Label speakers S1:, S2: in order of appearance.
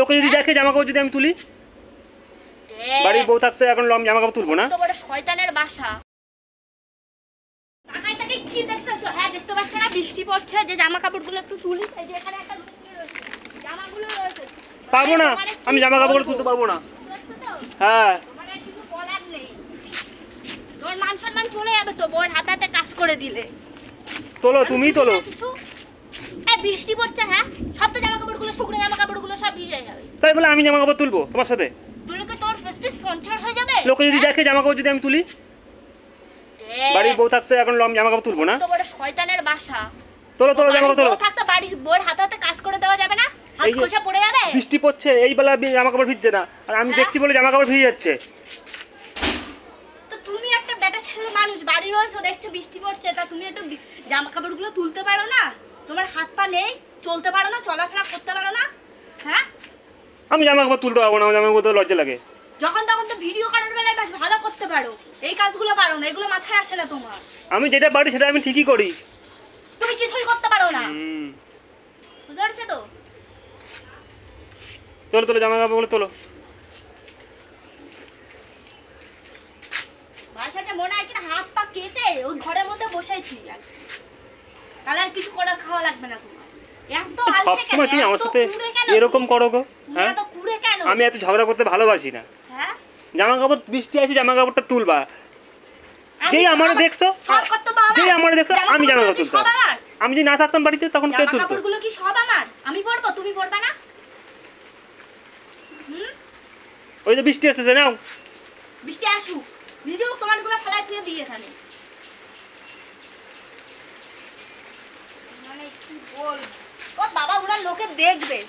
S1: লোকে যদি দেখে জামা কাপড় যদি আমি তুলি, বাড়ির বউ থাকতে এখন জামা কাপড় তুলবো না?
S2: তো বড় শয়তানের বাসা। তাকাইটাকে কি দেখতেছো? হ্যাঁ দেখতে পাচ্ছ না বৃষ্টি পড়ছে, যে জামা কাপড়গুলো একটু তুলি। এই যে এখানে একটা লুঙ্গি রয়েছে, জামাগুলো রয়েছে।
S1: পারবো না, আমি জামা কাপড় তুলতে পারবো না। হ্যাঁ
S2: মানে কিছু বলার নেই, তোর মান সম্মান চলে যাবে তো বউয়ের হাতে হাতে কাজ করে দিলে।
S1: তোলো, তুমি তোলো।
S2: এই বৃষ্টি পড়ছে, হ্যাঁ সব তো জামা কাপড়গুলো, শুকনো জামা কাপড়গুলো সব ভিজে যাবে।
S1: তাই বলে আমি জামা কাপড় তুলবো তোমার সাথে?
S2: তুই কি তোর ফেস্টিভ স্পন্সর হয়ে যাবে?
S1: লোকে যদি দেখে জামা কাপড় যদি আমি তুলি, বাড়ির বউ থাকতে এখন জামা কাপড় তুলবো না?
S2: তো বড় শয়তানের বাসা।
S1: তোলো তোলো জামা কাপড় তোলো।
S2: বউ থাকতে বাড়ির বউয়ের হাতে হাতে কাজ করে দেওয়া যাবে না? হাত খসে পড়ে যাবে।
S1: বৃষ্টি পড়ছে, এই বেলা জামা কাপড় ভিজছে না, আর আমি দেখছি বলে জামা কাপড় ভিজে যাচ্ছে।
S2: তো তুমি একটা বেটা ছেলে মানুষ, বাড়ি রয়েছো, দেখছো বৃষ্টি পড়ছে, তা তুমি একটু জামা কাপড়গুলো তুলতে পারো না? তোমার হাত পা নেই, চলতে পারো না, চলাফেরা করতে পারো না? হ্যাঁ
S1: আমি জামা কাপড় তুলতে পারবো না, আমার জামা কাপড় লজ্জা লাগে।
S2: যখন তখন তো ভিডিও করার বেলায় বেশ ভালো করতে পারো, এই কাজগুলো পারো না, এগুলো মাথায় আসে না তোমার।
S1: আমি যেটা পারি সেটা আমি ঠিকই করি।
S2: তুমি কিছুই করতে পারো না, বুঝতে পারছো তো?
S1: তোলো তোলো জামা কাপড়গুলো তোলো।
S2: বাসাতে মনে হয় কিনা হাত পা কেটে ওই ঘরের মধ্যে বসেছি, তাহলে আর কিছু করে খাওয়া লাগবে না তোমার। এত আলসে কেন?
S1: সবসময় তুমি আমার সাথে এরকম করো গো? হ্যাঁ
S2: এত কুড়ে কেন?
S1: আমি এত ঝগড়া করতে ভালোবাসি না।
S2: হ্যাঁ
S1: জামা কাপড় বৃষ্টি আছে, জামা কাপড়টা তুলবা। যেই আমার দেখছো, যেই আমার দেখছো আমি জামা কাপড় তুলতে। আমি যদি না থাকতাম বাড়িতে তখন কে তুলতো?
S2: কাপড়গুলো কি সব আমার? আমি পরবো, তুমি পরবে না?
S1: ওই যে বৃষ্টি আসতেছে, নাও।
S2: বৃষ্টি আসুক, নিজেও তোমারগুলো ফেলাই ফেলে দিই এখানে। মানে কি বল, ও বাবা ওরা লোকে দেখবে।